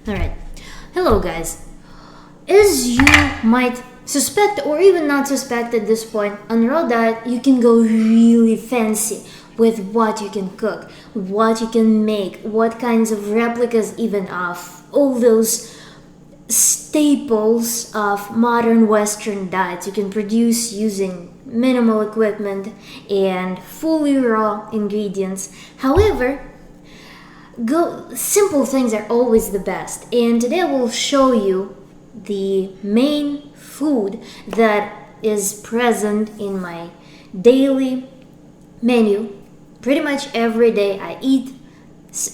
Alright, hello guys. As you might suspect or even not suspect at this point, on raw diet you can go really fancy with what you can cook, what you can make, what kinds of replicas even of all those staples of modern Western diets you can produce using minimal equipment and fully raw ingredients. However, simple things are always the best, and today I will show you the main food that is present in my daily menu. Pretty much every day I eat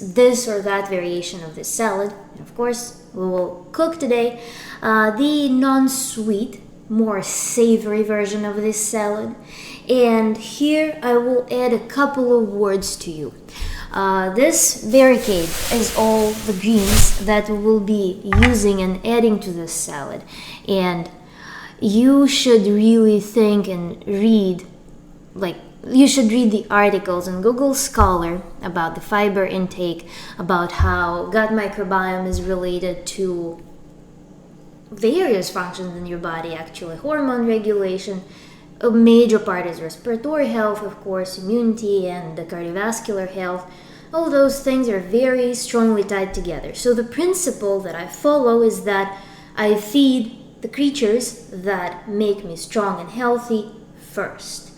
this or that variation of this salad. And of course, we will cook today the non-sweet, more savory version of this salad. And here I will add a couple of words to you. This barricade is all the greens that we will be using and adding to this salad. And you should really think and read, you should read the articles on Google Scholar about the fiber intake, about how gut microbiome is related to various functions in your body, actually, hormone regulation. A major part is respiratory health, of course, immunity, and the cardiovascular health. All those things are very strongly tied together. So the principle that I follow is that I feed the creatures that make me strong and healthy first,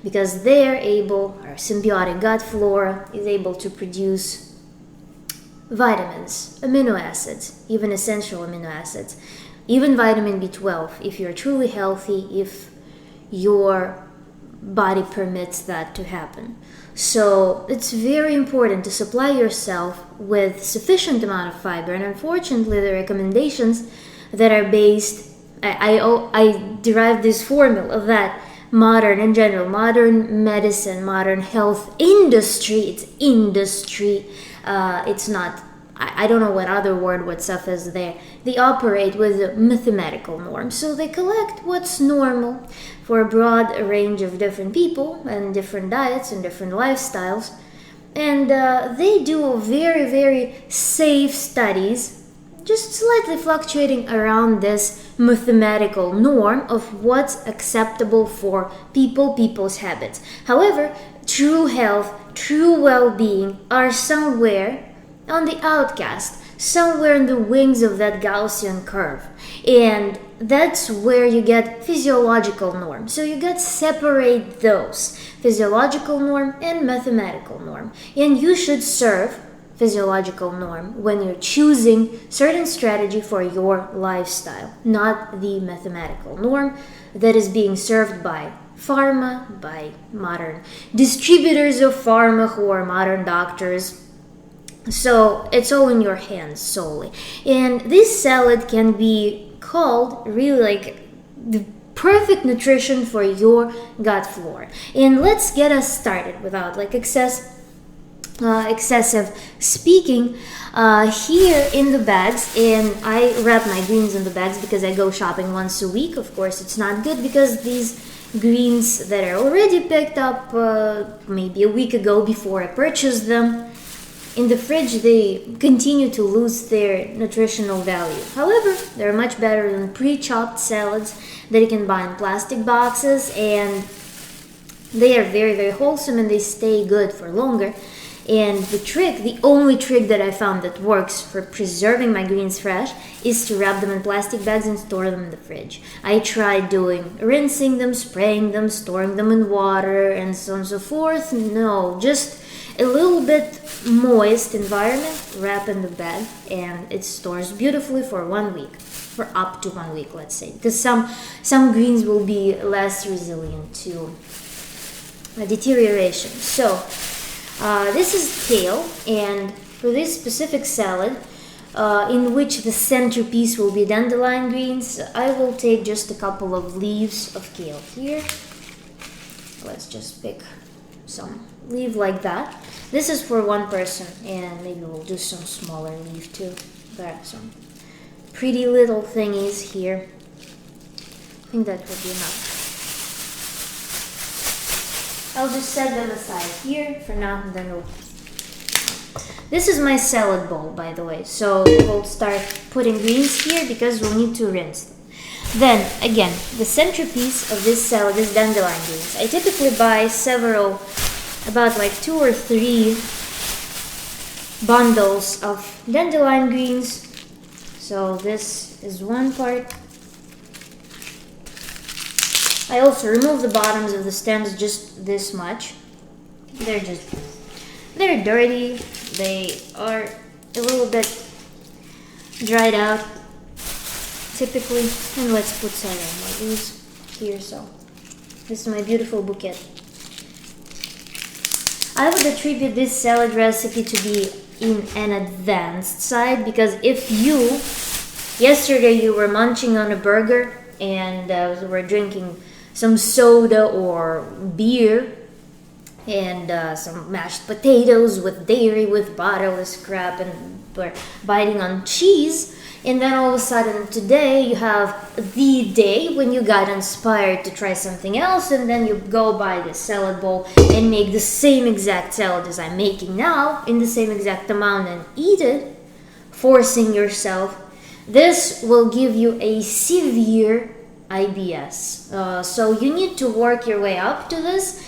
because they're able, our symbiotic gut flora is able to produce vitamins, amino acids, even essential amino acids, even vitamin B12 if you're truly healthy, if your body permits that to happen. So it's very important to supply yourself with sufficient amount of fiber, and unfortunately the recommendations that are based, I derived this formula that modern medicine, modern health industry, it's not, I don't know what other word what stuff is there. They operate with a mathematical norm. So they collect what's normal for a broad range of different people and different diets and different lifestyles. And they do very, very safe studies, just slightly fluctuating around this mathematical norm of what's acceptable for people's habits. However, true health, true well-being are somewhere on the outcast, somewhere in the wings of that Gaussian curve. And that's where you get physiological norm. So you got to separate those, physiological norm and mathematical norm. And you should serve physiological norm when you're choosing certain strategy for your lifestyle, not the mathematical norm that is being served by pharma, by modern distributors of pharma who are modern doctors. So it's all in your hands solely. And this salad can be called really like the perfect nutrition for your gut flora. And let's get us started without excessive speaking. Here in the bags, and I wrap my greens in the bags because I go shopping once a week. Of course, it's not good because these greens that are already picked up maybe a week ago before I purchased them, in the fridge, they continue to lose their nutritional value. However, they're much better than pre-chopped salads that you can buy in plastic boxes, and they are very, very wholesome and they stay good for longer. And the only trick that I found that works for preserving my greens fresh is to wrap them in plastic bags and store them in the fridge. I tried rinsing them, spraying them, storing them in water, and so on and so forth. No, just a little bit moist environment, wrap in the bag, and it stores beautifully for 1 week, for up to 1 week, let's say, because some greens will be less resilient to deterioration. So this is kale, and for this specific salad, in which the centerpiece will be dandelion greens, I will take just a couple of leaves of kale here. Let's just pick some leaf like that. This is for one person, and maybe we'll do some smaller leaf too. There are some pretty little thingies here. I think that would be enough. I'll just set them aside here for now, and then we'll This is my salad bowl, by the way. So we'll start putting greens here because we'll need to rinse them. Then, again, the centerpiece of this salad is dandelion greens. I typically buy several, about like 2 or 3 bundles of dandelion greens. So this is one part. I also remove the bottoms of the stems just this much. They're dirty. They are a little bit dried out typically. And let's put some more leaves here. So this is my beautiful bouquet. I would attribute this salad recipe to be in an advanced side because if yesterday you were munching on a burger and were drinking some soda or beer and some mashed potatoes with dairy with bottomless crap and were biting on cheese, and then all of a sudden today you have the day when you got inspired to try something else, and then you go buy this salad bowl and make the same exact salad as I'm making now in the same exact amount and eat it, forcing yourself. This will give you a severe IBS. So you need to work your way up to this.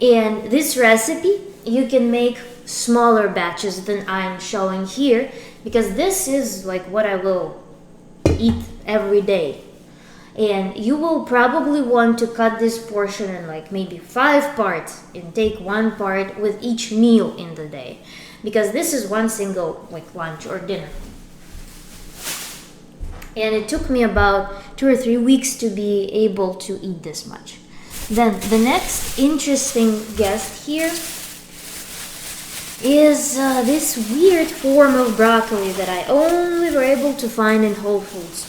And this recipe, you can make smaller batches than I'm showing here because this is like what I will eat every day. And you will probably want to cut this portion in like maybe 5 parts and take 1 part with each meal in the day because this is one single like lunch or dinner. And it took me about 2 or 3 weeks to be able to eat this much. Then the next interesting guest here is this weird form of broccoli that I only were able to find in Whole Foods.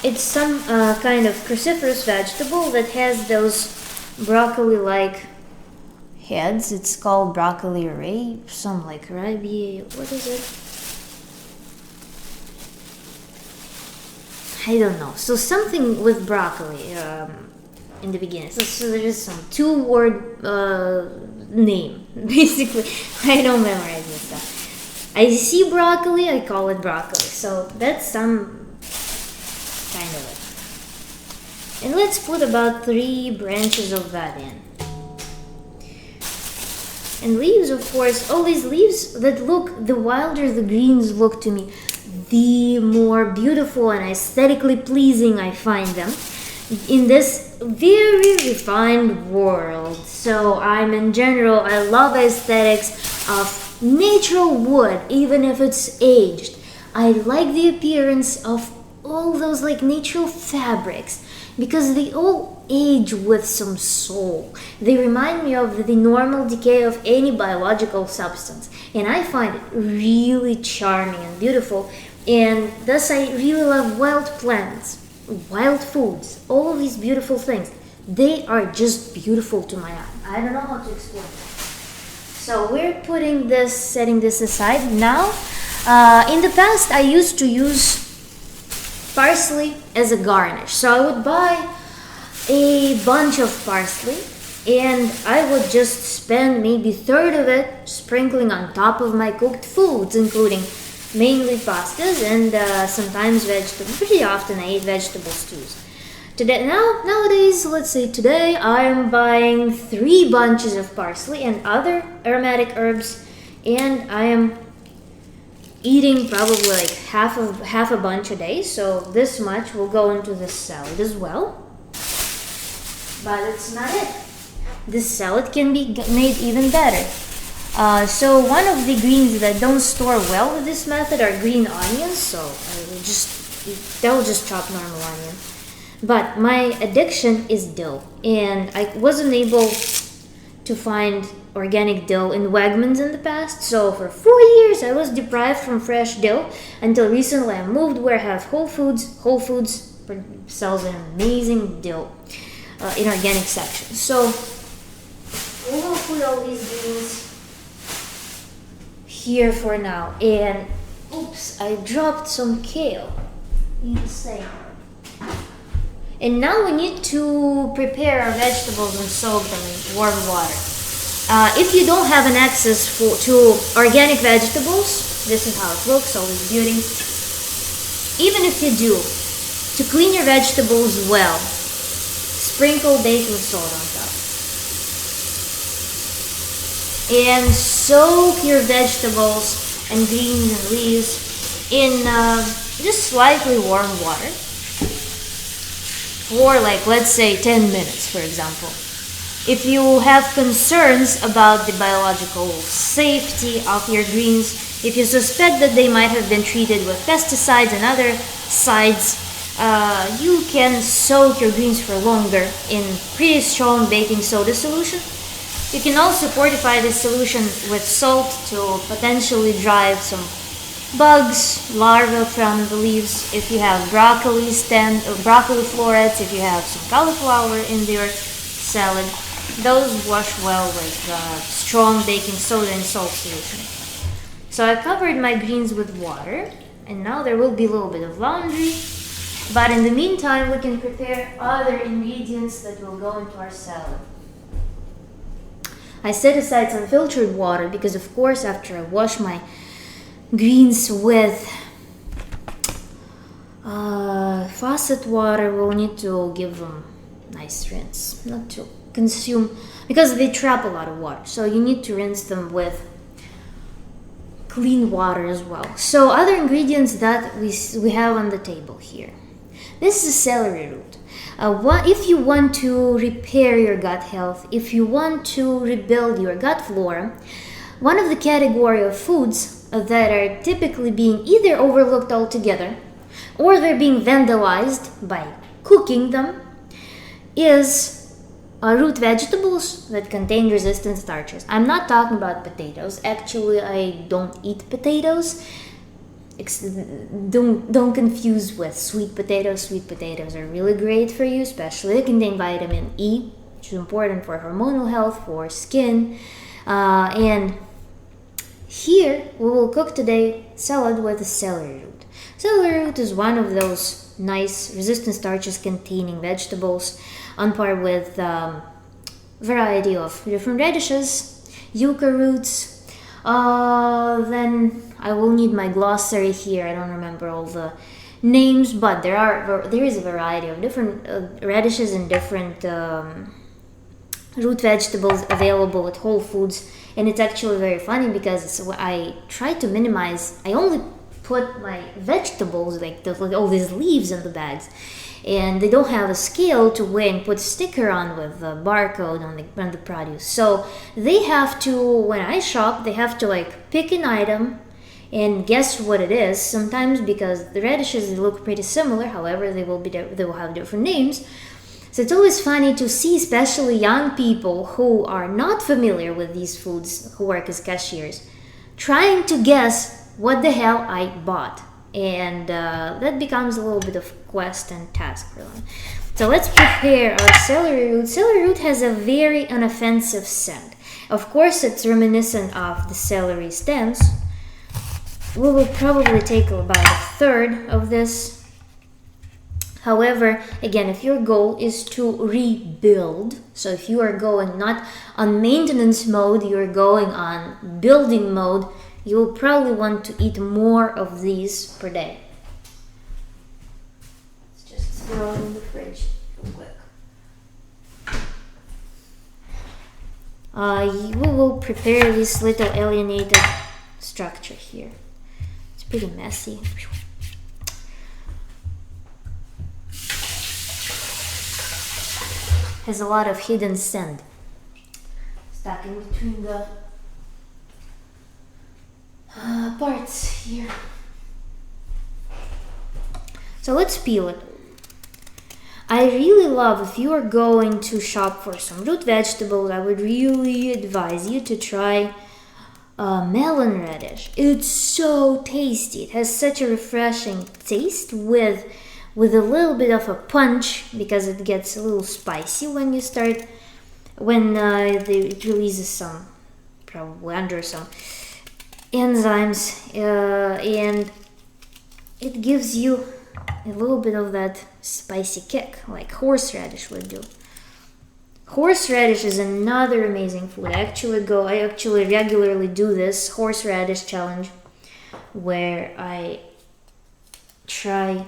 It's some kind of cruciferous vegetable that has those broccoli-like heads. It's called broccoli array, some like rabies. What is it? I don't know. So something with broccoli in the beginning. So there is some 2-word name. Basically, I don't memorize this stuff. I see broccoli, I call it broccoli. So that's some kind of it. And let's put about 3 branches of that in. And leaves, of course, all these leaves that look, the wilder the greens look to me, the more beautiful and aesthetically pleasing I find them in this very refined world. So I love aesthetics of natural wood, even if it's aged. I like the appearance of all those like natural fabrics because they all age with some soul. They remind me of the normal decay of any biological substance, and I find it really charming and beautiful. And thus I really love wild plants, wild foods, all of these beautiful things. They are just beautiful to my eye. I don't know how to explain it. So we're setting this aside now. In the past I used to use parsley as a garnish. So I would buy a bunch of parsley and I would just spend maybe 1/3 of it sprinkling on top of my cooked foods, including mainly pastas and sometimes vegetables. Pretty often I eat vegetable stews. Nowadays, let's say today, I'm buying 3 bunches of parsley and other aromatic herbs, and I am eating probably like half a bunch a day. So this much will go into this salad as well. But it's not it. This salad can be made even better. So one of the greens that don't store well with this method are green onions. So they'll just chop normal onion. But my addiction is dill, and I wasn't able to find organic dill in Wegmans in the past. So for 4 years I was deprived from fresh dill until recently I moved where I have Whole Foods. Whole Foods sells an amazing dill in organic section. So we'll put all these greens here for now. And oops, I dropped some kale insane. And now we need to prepare our vegetables and soak them in warm water. If you don't have an access to organic vegetables, this is how it looks, all this beauty. Even if you do, to clean your vegetables well, sprinkle baking soda on top. And soak your vegetables and greens and leaves in just slightly warm water for like, let's say 10 minutes, for example. If you have concerns about the biological safety of your greens, if you suspect that they might have been treated with pesticides and other sides, you can soak your greens for longer in pretty strong baking soda solution. You can also fortify this solution with salt to potentially drive some bugs, larvae from the leaves. If you have broccoli florets, if you have some cauliflower in your salad, those wash well with strong baking soda and salt solution. So I covered my greens with water, and now there will be a little bit of laundry. But in the meantime, we can prepare other ingredients that will go into our salad. I set aside some filtered water because, of course, after I wash my greens with faucet water, we'll need to give them nice rinse, not to consume, because they trap a lot of water. So you need to rinse them with clean water as well. So other ingredients that we have on the table here. This is celery root. If you want to repair your gut health, if you want to rebuild your gut flora, one of the category of foods that are typically being either overlooked altogether or they're being vandalized by cooking them is root vegetables that contain resistant starches. I'm not talking about potatoes. Actually, I don't eat potatoes. Don't confuse with sweet potatoes. Sweet potatoes are really great for you, especially they contain vitamin E, which is important for hormonal health, for skin. And here we will cook today salad with celery root. Celery root is one of those nice resistant starches containing vegetables, on par with variety of different radishes, yucca roots. Then I will need my glossary here. I don't remember all the names, but there is a variety of different radishes and different root vegetables available at Whole Foods. And it's actually very funny because I try to minimize. I only put my vegetables, like all these leaves in the bags, and they don't have a scale to weigh and put sticker on with the barcode on the produce. So they have to, when I shop, they have to like pick an item and guess what it is. Sometimes because the radishes, they look pretty similar, however they will have different names. So it's always funny to see, especially young people who are not familiar with these foods, who work as cashiers, trying to guess what the hell I bought. And that becomes a little bit of quest and task for them. So let's prepare our celery root. Celery root has a very unoffensive scent. Of course, it's reminiscent of the celery stems. We will probably take about a third of this. However, again, if your goal is to rebuild, so if you are going not on maintenance mode, you're going on building mode, you will probably want to eat more of these per day. Let's just throw it in the fridge real quick. We will prepare this little alienated structure here. It's pretty messy. Has a lot of hidden scent stuck in between the parts here. So let's peel it. I really love, if you are going to shop for some root vegetables, I would really advise you to try melon radish. It's so tasty. It has such a refreshing taste with a little bit of a punch, because it gets a little spicy when you start, it releases some, probably under some enzymes, and it gives you a little bit of that spicy kick, like horseradish would do. Horseradish is another amazing food. I actually regularly do this horseradish challenge where I try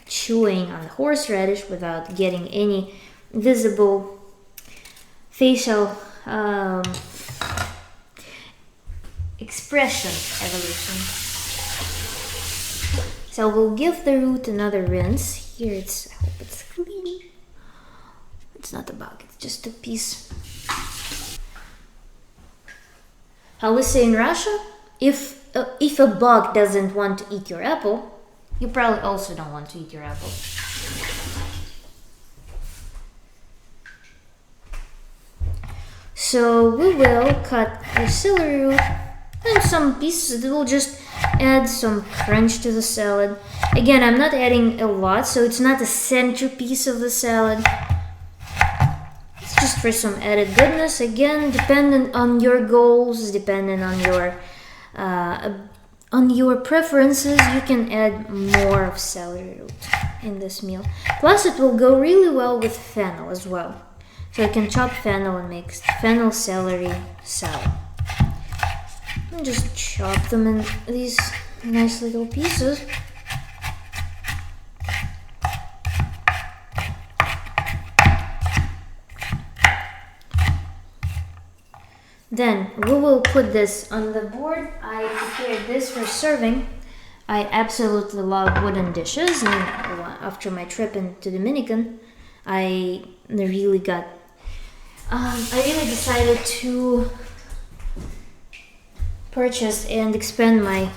chewing on horseradish without getting any visible facial expression evolution. So we'll give the root another rinse. Here I hope it's clean. It's not a bug, it's just a piece. How we say in Russia, if a bug doesn't want to eat your apple, you probably also don't want to eat your apple. So we will cut the celery root and some pieces that will just add some crunch to the salad. Again, I'm not adding a lot, so it's not a centerpiece of the salad. It's just for some added goodness. Again, dependent on your goals, dependent on your preferences, you can add more of celery root in this meal. Plus, it will go really well with fennel as well. So you can chop fennel and make fennel celery salad. And just chop them in these nice little pieces. Then we will put this on the board. I prepared this for serving. I absolutely love wooden dishes, and after my trip into Dominican, I really decided to purchase and expand my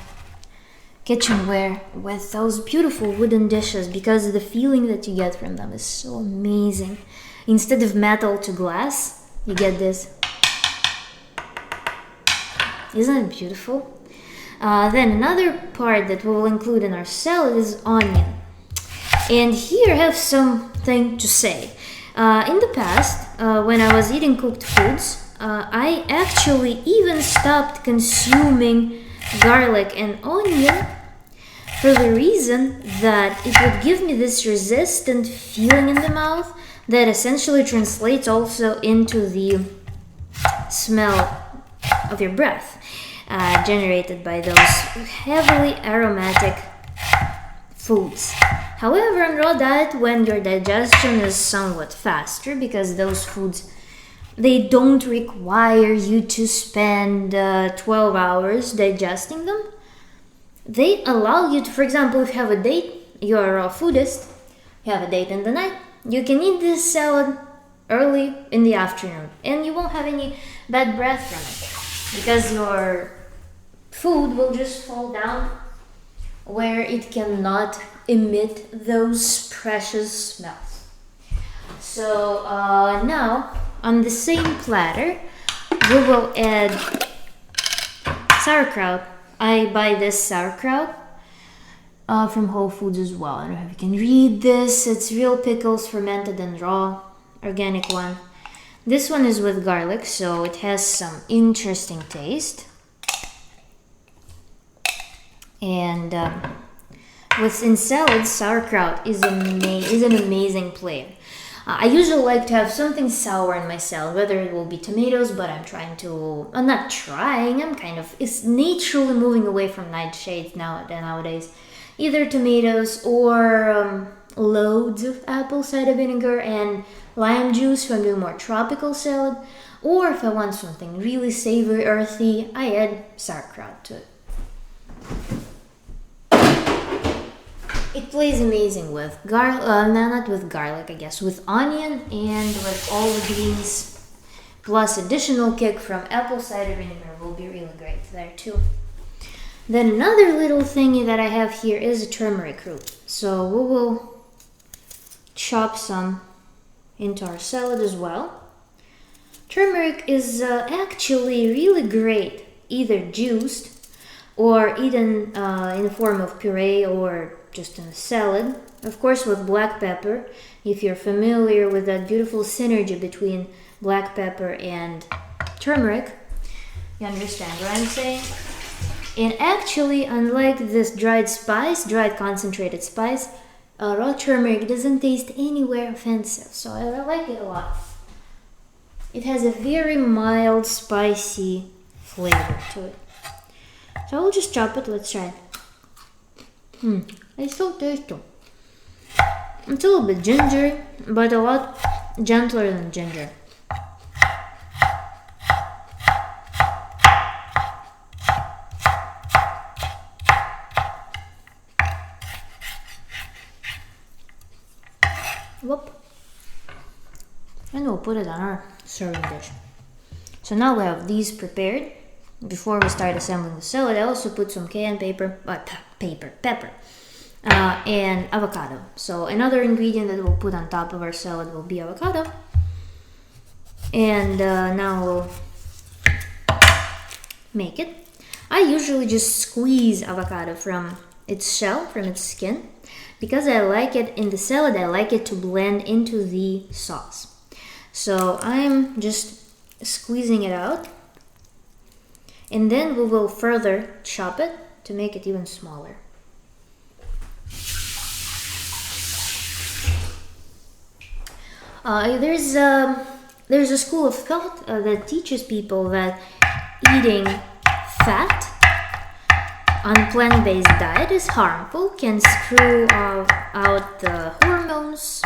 kitchenware with those beautiful wooden dishes, because the feeling that you get from them is so amazing. Instead of metal to glass, you get this. Isn't it beautiful? Then another part that we will include in our salad is onion. And here I have something to say. In the past, when I was eating cooked foods, I actually even stopped consuming garlic and onion for the reason that it would give me this resistant feeling in the mouth that essentially translates also into the smell of your breath generated by those heavily aromatic foods. However, on raw diet, when your digestion is somewhat faster, because those foods, they don't require you to spend 12 hours digesting them, they allow you to, for example, if you have a date, you're a raw foodist, you have a date in the night, you can eat this salad early in the afternoon and you won't have any bad breath from it, because your food will just fall down where it cannot emit those precious smells. So now on the same platter we will add sauerkraut. I buy this sauerkraut from Whole Foods as well. I don't know if you can read this. It's real pickles, fermented and raw, organic one. This one is with garlic, so it has some interesting taste. And within salads, sauerkraut is an amazing player. I usually like to have something sour in my salad, whether it will be tomatoes, but I'm it's naturally moving away from nightshades nowadays. Either tomatoes or loads of apple cider vinegar and lime juice if I'm doing more tropical salad, or if I want something really savory, earthy, I add sauerkraut to it. It plays amazing with not with garlic, I guess, with onion and with all the beans, plus additional kick from apple cider vinegar will be really great there too. Then another little thingy that I have here is a turmeric root. So we will chop some into our salad as well. Turmeric is actually really great, either juiced or eaten in the form of puree or just in a salad. Of course, with black pepper, if you're familiar with that beautiful synergy between black pepper and turmeric, you understand what I'm saying? And actually, unlike this dried concentrated spice, raw turmeric doesn't taste anywhere offensive, so I like it a lot. it has a very mild, spicy flavor to it. So I'll just chop it. Let's try it. It's so tasty. It's a little bit gingery, but a lot gentler than ginger. Whoop. And we'll put it on our serving dish. So now we have these prepared. Before we start assembling the salad, I also put some cayenne pepper, and avocado. So another ingredient that we'll put on top of our salad will be avocado. And now we'll make it. I usually just squeeze avocado from its shell, from its skin, because I like it in the salad. I like it to blend into the sauce. So I'm just squeezing it out, and then we will further chop it to make it even smaller. There's a school of thought that teaches people that eating fat on a plant-based diet is harmful, can screw out the hormones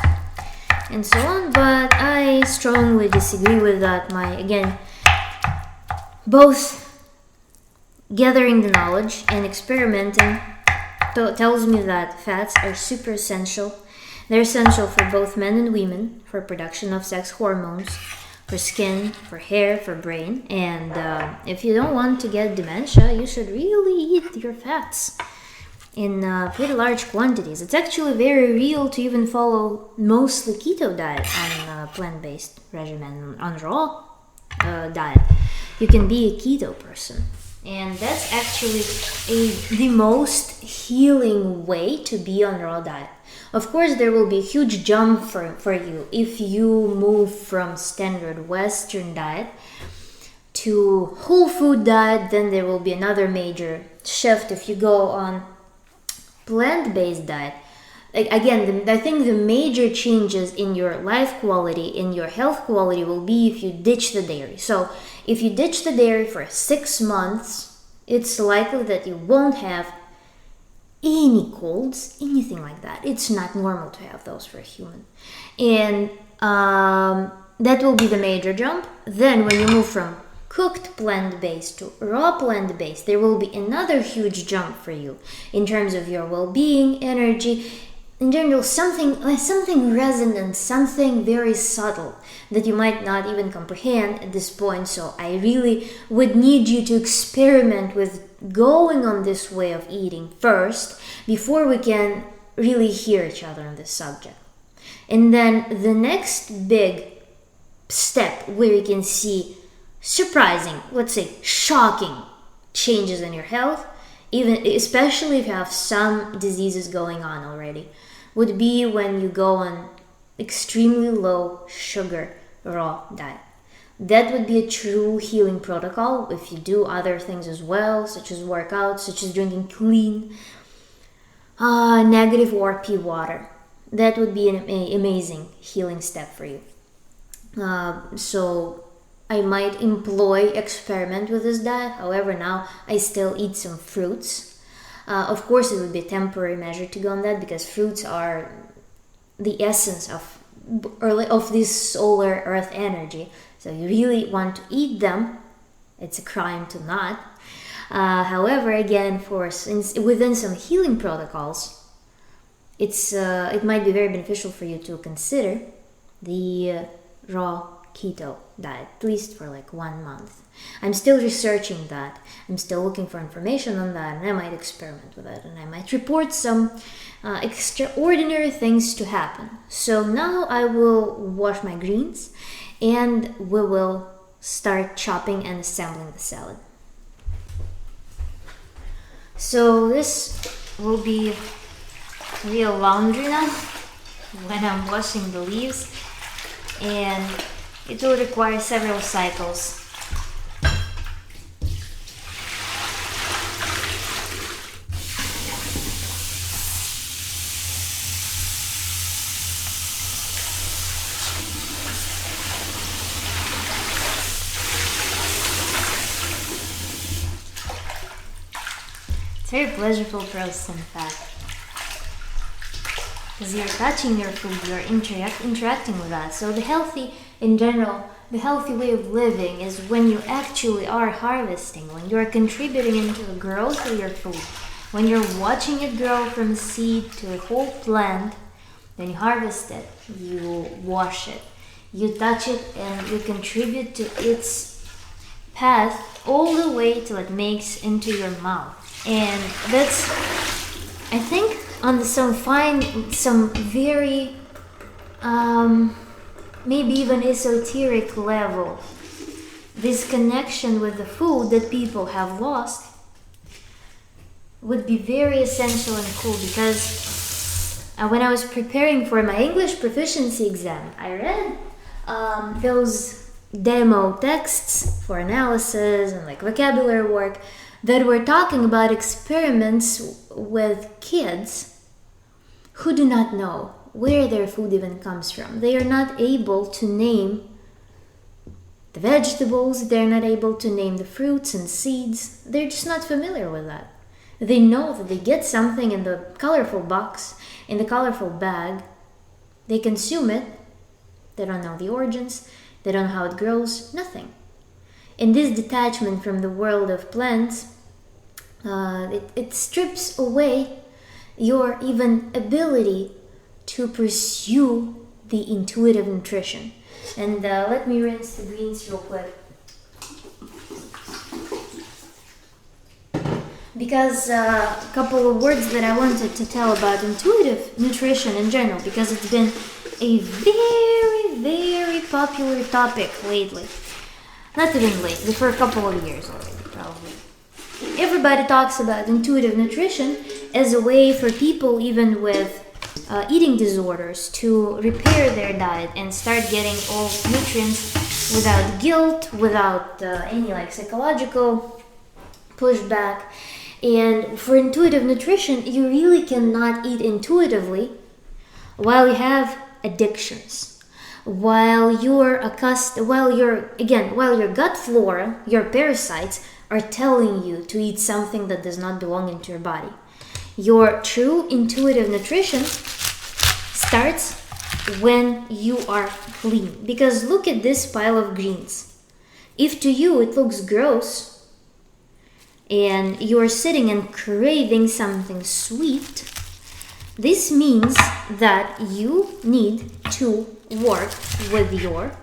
and so on, but I strongly disagree with that. Both gathering the knowledge and experimenting tells me that fats are super essential. They're essential for both men and women, for production of sex hormones, for skin, for hair, for brain. And if you don't want to get dementia, you should really eat your fats in pretty large quantities. It's actually very real to even follow mostly keto diet on a plant-based regimen, on raw diet. You can be a keto person. And that's actually the most healing way to be on raw diet. Of course, there will be a huge jump for you if you move from standard Western diet to whole food diet. Then there will be another major shift if you go on plant-based diet. Again, I think the major changes in your life quality, in your health quality, will be if you ditch the dairy. So if you ditch the dairy for 6 months, it's likely that you won't have any colds, anything like that. It's not normal to have those for a human. And that will be the major jump. Then when you move from cooked plant-based to raw plant-based, there will be another huge jump for you in terms of your well-being, energy, in general, something resonant, something very subtle that you might not even comprehend at this point. So I really would need you to experiment with going on this way of eating first before we can really hear each other on this subject. And then the next big step where you can see surprising, let's say shocking changes in your health, even especially if you have some diseases going on already, would be when you go on extremely low sugar raw diet. That would be a true healing protocol if you do other things as well, such as workouts, such as drinking clean, negative RP water. That would be an amazing healing step for you. So I might experiment with this diet. However, now I still eat some fruits. Of course, it would be a temporary measure to go on that, because fruits are the essence of this solar earth energy. So you really want to eat them. It's a crime to not. However, again, within some healing protocols, it might be very beneficial for you to consider the raw keto diet, at least for like 1 month. I'm still researching that. I'm still looking for information on that, and I might experiment with it, and I might report some extraordinary things to happen. So now I will wash my greens, and we will start chopping and assembling the salad. So this will be real laundry now when I'm washing the leaves, and it will require several cycles. very pleasurable process, in fact. Because you're touching your food, you're interacting with that. So the healthy, in general, the healthy way of living is when you actually are harvesting, when you're contributing into the growth of your food, when you're watching it grow from seed to a whole plant. Then you harvest it, you wash it, you touch it, and you contribute to its path all the way till it makes into your mouth. And that's, I think, on some very maybe even esoteric level, this connection with the food that people have lost would be very essential and cool. Because when I was preparing for my English proficiency exam, I read those demo texts for analysis and like vocabulary work that were talking about experiments with kids who do not know where their food even comes from. They are not able to name the vegetables, they're not able to name the fruits and seeds. They're just not familiar with that. They know that they get something in the colorful box, in the colorful bag. They consume it. They don't know the origins. They don't know how it grows. Nothing. And this detachment from the world of plants, it strips away your even ability to pursue the intuitive nutrition. And let me rinse the greens real quick. Because a couple of words that I wanted to tell about intuitive nutrition in general, because it's been a very, very popular topic lately. Not even lately, for a couple of years already, probably. Everybody talks about intuitive nutrition as a way for people even with eating disorders to repair their diet and start getting all nutrients without guilt, without any like psychological pushback. And for intuitive nutrition, you really cannot eat intuitively while you have addictions, while your gut flora, your parasites, are telling you to eat something that does not belong into your body. Your true intuitive nutrition starts when you are clean. Because look at this pile of greens. If to you it looks gross, and you are sitting and craving something sweet, this means that you need to work with your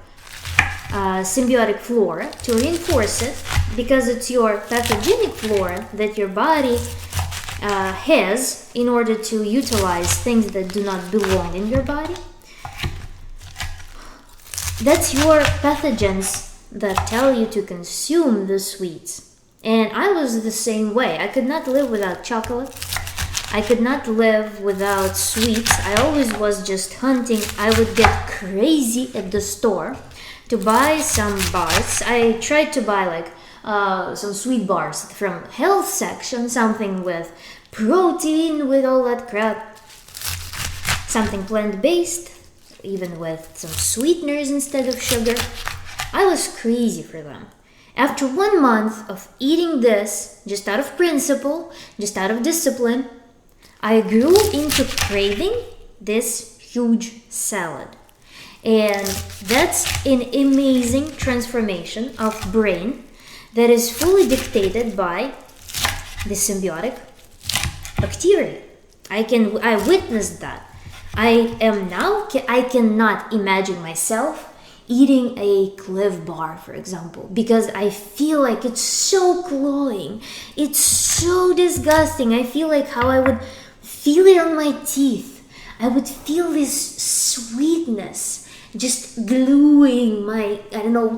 symbiotic flora to reinforce it, because it's your pathogenic flora that your body has in order to utilize things that do not belong in your body. That's your pathogens that tell you to consume the sweets. And I was the same way. I could not live without chocolate. I could not live without sweets. I always was just hunting. I would get crazy at the store to buy some bars. I tried to buy like some sweet bars from health section, something with protein, with all that crap. Something plant-based, even with some sweeteners instead of sugar. I was crazy for them. After 1 month of eating this, just out of principle, just out of discipline, I grew into craving this huge salad. And that's an amazing transformation of brain that is fully dictated by the symbiotic bacteria. I witnessed that. I cannot imagine myself eating a Cliff Bar, for example, because I feel like it's so cloying. It's so disgusting. I feel like how I would feel it on my teeth. I would feel this sweetness just gluing my,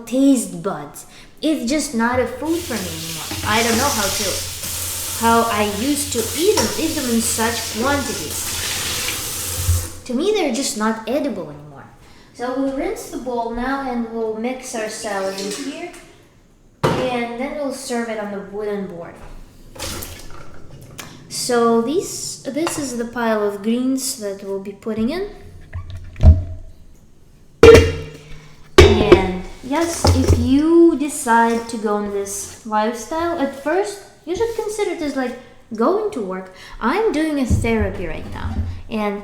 taste buds. It's just not a food for me anymore. I don't know how I used to eat them in such quantities. To me, they're just not edible anymore. So we'll rinse the bowl now and we'll mix our salad in here. And then we'll serve it on the wooden board. So this is the pile of greens that we'll be putting in. And yes, if you decide to go on this lifestyle, at first you should consider this like going to work. I'm doing a therapy right now, and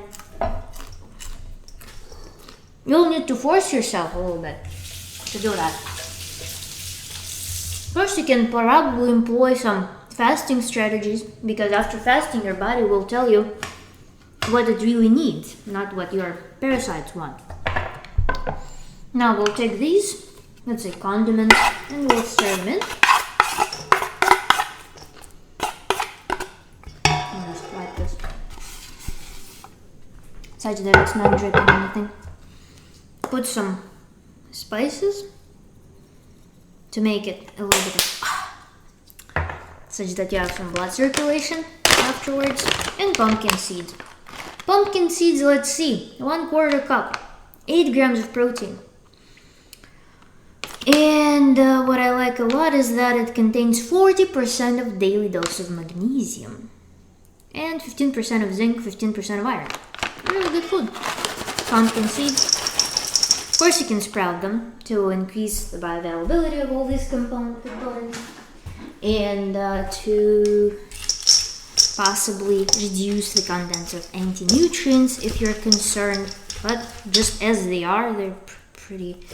you'll need to force yourself a little bit to do that. First, you can probably employ some fasting strategies, because after fasting, your body will tell you what it really needs, not what your parasites want. Now we'll take these, let's say condiments, and we'll stir them in. I'll just wipe this, such that it's not dripping anything. Put some spices to make it a little bit of, such that you have some blood circulation afterwards, and pumpkin seeds. Pumpkin seeds, let's see, 1/4 cup, 8 grams of protein. And what I like a lot is that it contains 40% of daily dose of magnesium and 15% of zinc, 15% of iron. Really good food. Pumpkin seeds. Of course, you can sprout them to increase the bioavailability of all these components and to possibly reduce the contents of anti-nutrients if you're concerned. But just as they are, they're pretty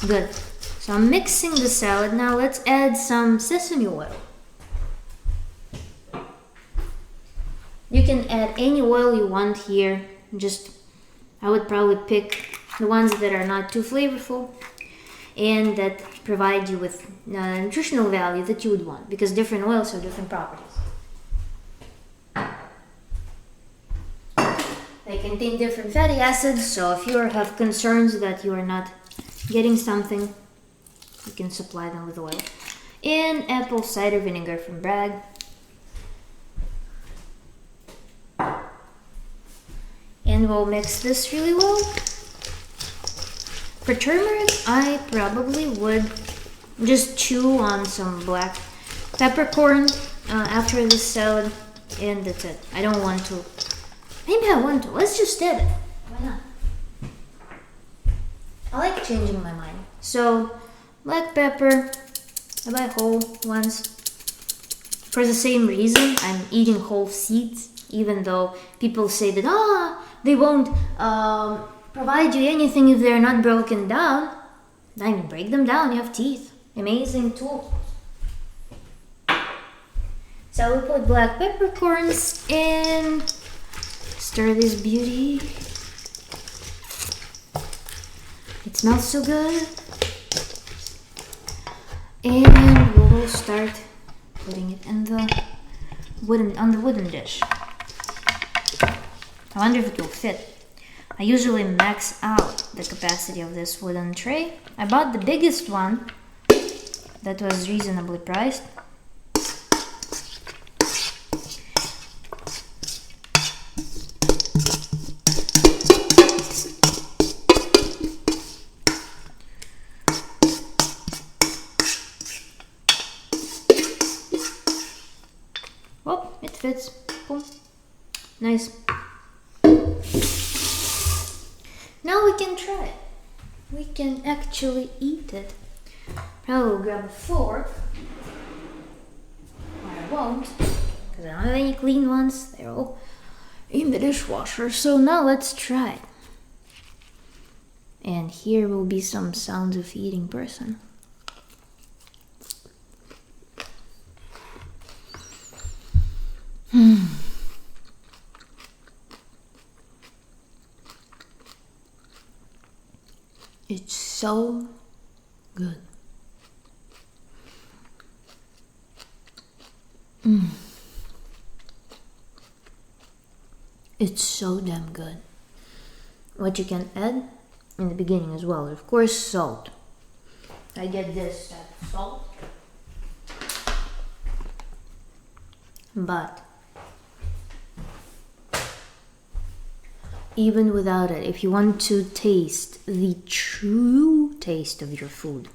good. So I'm mixing the salad. Now let's add some sesame oil. You can add any oil you want here. I would probably pick the ones that are not too flavorful and that provide you with nutritional value that you would want, because different oils have different properties. They contain different fatty acids, so if you have concerns that you are not getting something, you can supply them with oil. And apple cider vinegar from Bragg. And we'll mix this really well. For turmeric, I probably would just chew on some black peppercorn after this salad, and that's it. I don't want to. Maybe I want to. Let's just add it. Why not? I like changing my mind. So, black pepper, I buy whole ones. For the same reason, I'm eating whole seeds, even though people say that, they won't provide you anything if they're not broken down. I mean, break them down, you have teeth. Amazing tool. So we put black peppercorns and stir this beauty. It smells so good. And we will start putting it in on the wooden dish. I wonder if it will fit. I usually max out the capacity of this wooden tray. I bought the biggest one that was reasonably priced. Oh, it fits. Boom. Nice. Now we can try it. We can actually eat it. Probably will grab a fork. Or I won't, because I don't have any clean ones. They're all in the dishwasher. So now let's try it. And here will be some sounds of eating person. It's so good. It's so damn good. What you can add in the beginning as well, of course, salt. I get this type of salt. But even without it, if you want to taste the true taste of your food,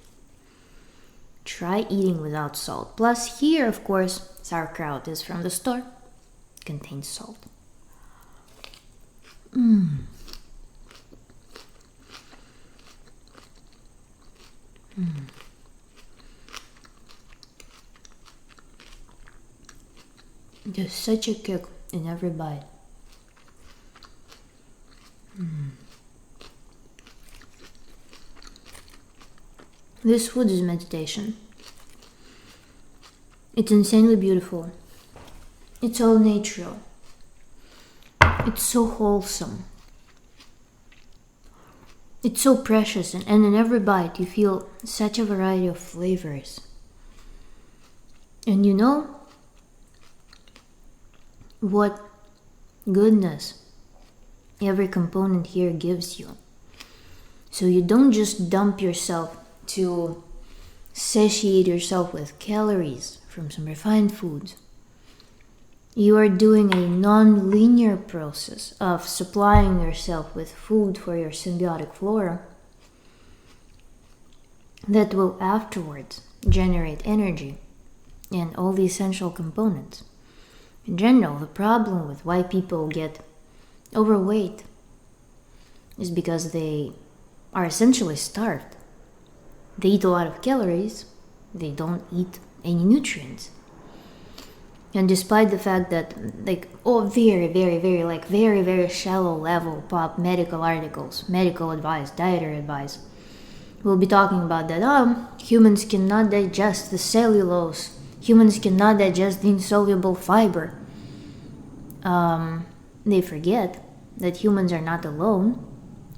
try eating without salt. Plus here, of course, sauerkraut is from the store. It contains salt. There's such a kick in every bite. This food is meditation. It's insanely beautiful. It's all natural. It's so wholesome. It's so precious, and in every bite you feel such a variety of flavors. And you know what goodness every component here gives you. So you don't just dump yourself to satiate yourself with calories from some refined foods. You are doing a non-linear process of supplying yourself with food for your symbiotic flora that will afterwards generate energy and all the essential components. In general, the problem with why people get overweight is because they are essentially starved. They eat a lot of calories, they don't eat any nutrients. And despite the fact that, very shallow level pop medical articles, medical advice, dietary advice, we'll be talking about that, humans cannot digest the cellulose, humans cannot digest the insoluble fiber. They forget that humans are not alone,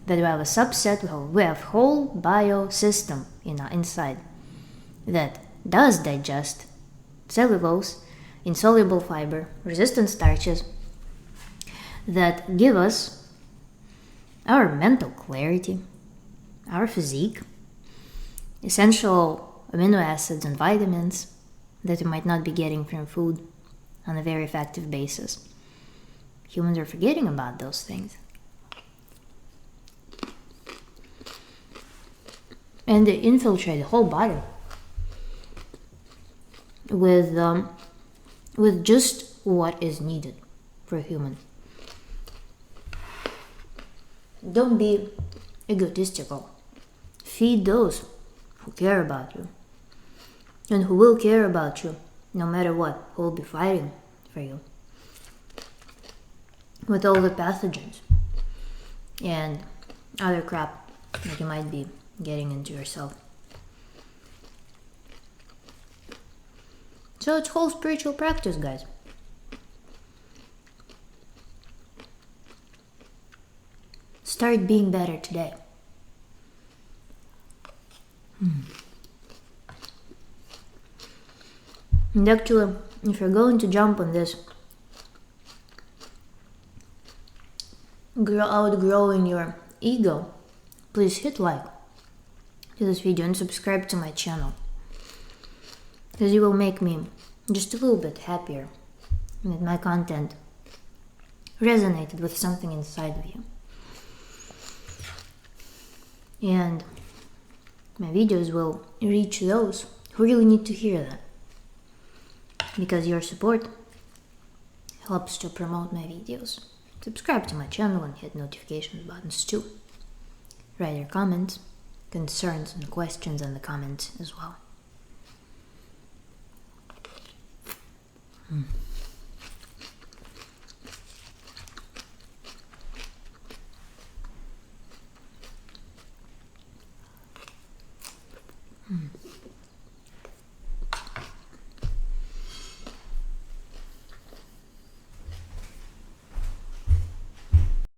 that we have a subset, we have whole biosystem inside that does digest cellulose, insoluble fiber, resistant starches that give us our mental clarity, our physique, essential amino acids and vitamins that we might not be getting from food on a very effective basis. Humans are forgetting about those things. And they infiltrate the whole body with just what is needed for a human. Don't be egotistical. Feed those who care about you and who will care about you no matter what, who will be fighting for you with all the pathogens and other crap that you might be getting into yourself. So it's whole spiritual practice, guys. Start being better today. And actually, if you're going to jump on this outgrowing your ego, please hit like to this video and subscribe to my channel, because you will make me just a little bit happier that my content resonated with something inside of you. And my videos will reach those who really need to hear that, because your support helps to promote my videos. Subscribe to my channel and hit notification buttons too. Write your comments, concerns and questions in the comments as well.